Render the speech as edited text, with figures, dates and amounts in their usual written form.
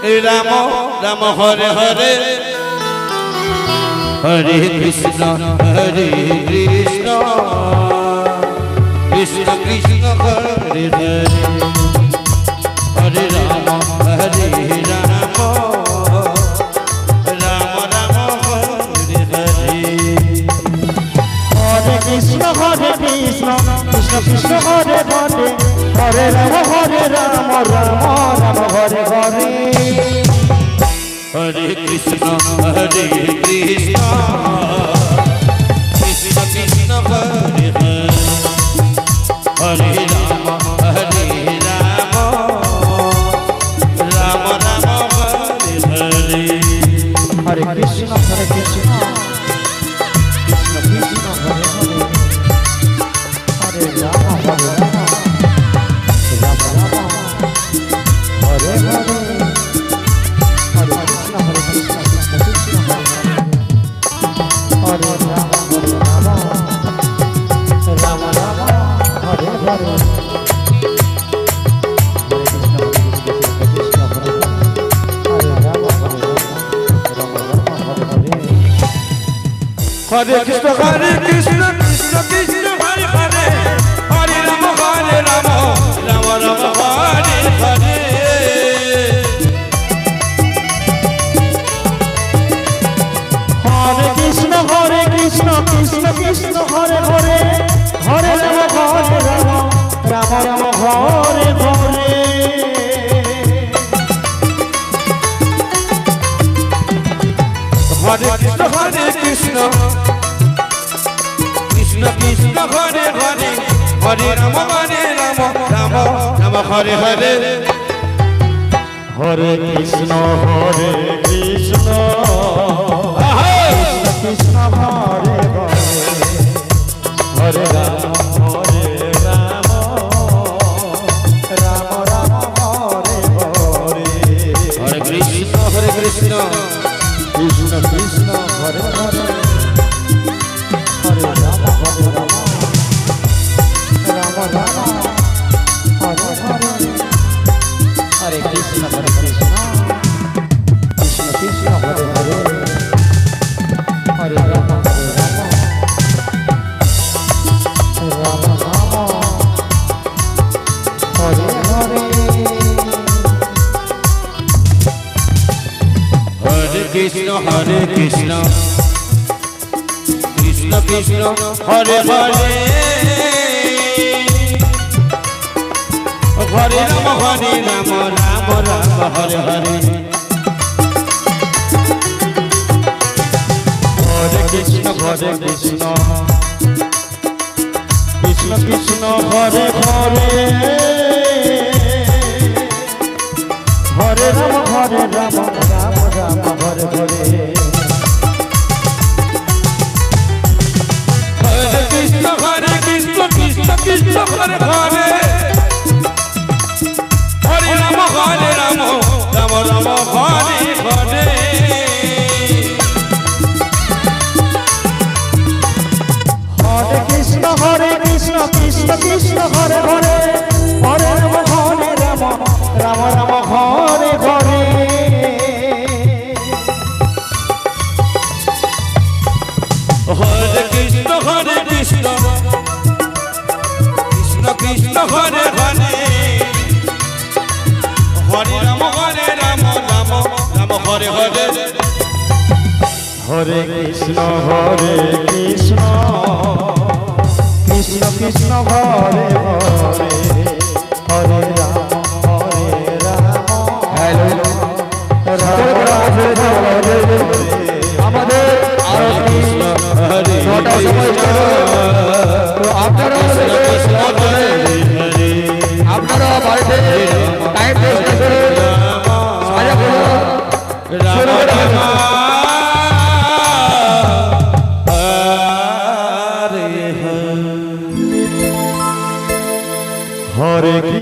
রাম রাম হরে হরে হরে কৃষ্ণ কৃষ্ণ কৃষ্ণ হরে হরে হরে রাম হরে রাম রাম রাম হরে হরে হরে কৃষ্ণ কৃষ্ণ কৃষ্ণ হরে হরে হরে রাম রাম রাম হরে হরে হরে কৃষ্ণ কৃষ্ণ কৃষ্ণ কৃষ্ণ হরে হরে হরে রাম রাম রাম হরে হরে হরে কৃষ্ণ কৃষ্ণ কৃষ্ণ হরে হরে হরে রাম রাম হরে হরে হরে কৃষ্ণ কৃষ্ণ কৃষ্ণ হরে হরে হরে রাম রাম রাম হরে হরে হরে কৃষ্ণ কৃষ্ণ কৃষ্ণ হরে হরে হরে রাম রাম রাম হরে হরে হরে কৃষ্ণ কৃষ্ণ কৃষ্ণ কৃষ্ণ হরে হরে হরে রাম রাম রাম হরে হরে হরে কৃষ্ণ কৃষ্ণ কৃষ্ণ হরে হরে হরে রাম রাম রাম হরে হরে হরে কৃষ্ণ কৃষ্ণ কৃষ্ণ কৃষ্ণ হরে হরে হরে রাম রাম রাম হরে হরে হরে কৃষ্ণ কৃষ্ণ কৃষ্ণ হরে হরে হরে রাম রাম হরে হরে হরে কৃষ্ণ কৃষ্ণ কৃষ্ণ কৃষ্ণ হরে হরে হরে রাম রাম রাম হরে হরে হরে কৃষ্ণ কৃষ্ণ কৃষ্ণ কৃষ্ণ হরে হরে হরে রাম রাম রাম হরে হরে হরে কৃষ্ণ কৃষ্ণ কৃষ্ণ হরে হরে হরে রাম রাম রাম হরে হরে হরে কৃষ্ণ কৃষ্ণ কৃষ্ণ হরে হরে হরে রাম রাম রাম হরে হরে হরে কৃষ্ণ কৃষ্ণ কৃষ্ণ কৃষ্ণ হরে হরে হরে রাম রাম রাম হরে হরে হরে কৃষ্ণ কৃষ্ণ কৃষ্ণ কৃষ্ণ হরে হরে হরে রাম আমাদের আপনারা বাড়িতে টাইম